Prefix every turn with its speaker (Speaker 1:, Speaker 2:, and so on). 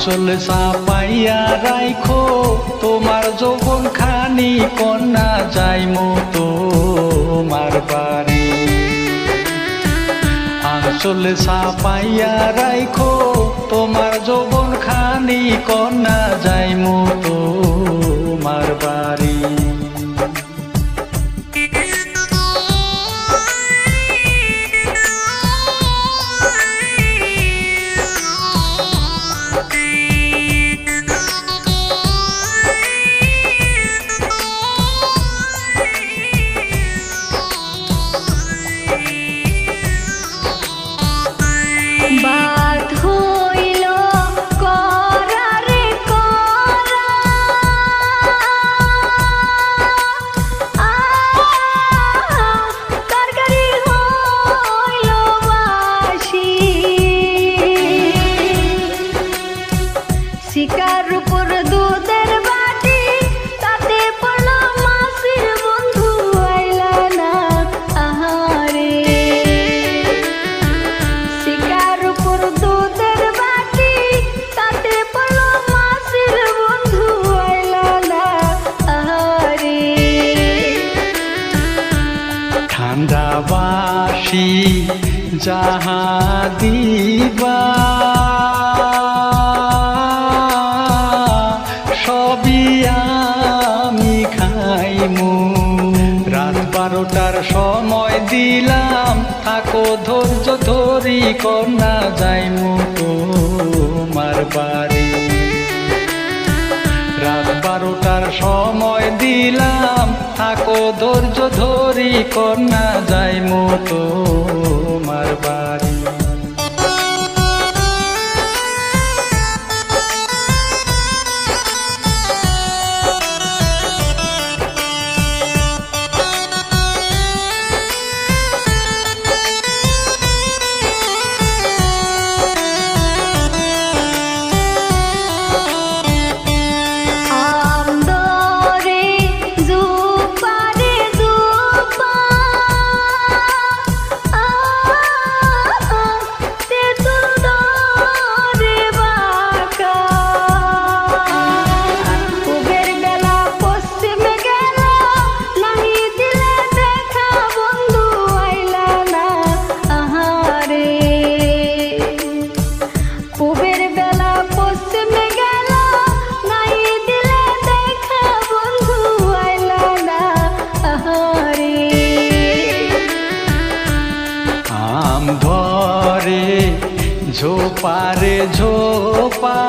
Speaker 1: আঁচল চাপাইয়া রাইখো তোমার যৌবন খানি কন্যা যাইমু তোমার বাড়ি। আঁচল চাপাইয়া রাইখো তোমার যৌবন খানি কন্যা যাইমু তোমার বাড়ি।
Speaker 2: বাত হইল করা রে করা, তরকারি হইল বাসি, শিকার উপর দুধের বাটি তাতে পড়ল মাসির বন্ধু আইলা না আহারে। শিকার উপর দুধের বাটি তাতে পড়ল মাসির বন্ধু আইলা না আহারে।
Speaker 1: ঠান্ডা বাসি যাহা দিবা সবই আমি খাইমু। রাত 12টার সময় দিলাম থাকো ধৈর্য ধরি কন্যা যাইমু তোমার বাড়ি। রাত 12টার সময় দিলাম থাকো ধৈর্য ধরি কন্যা যাইমু তোমার বাড়ি। ধরে ঝোপারে ঝোপা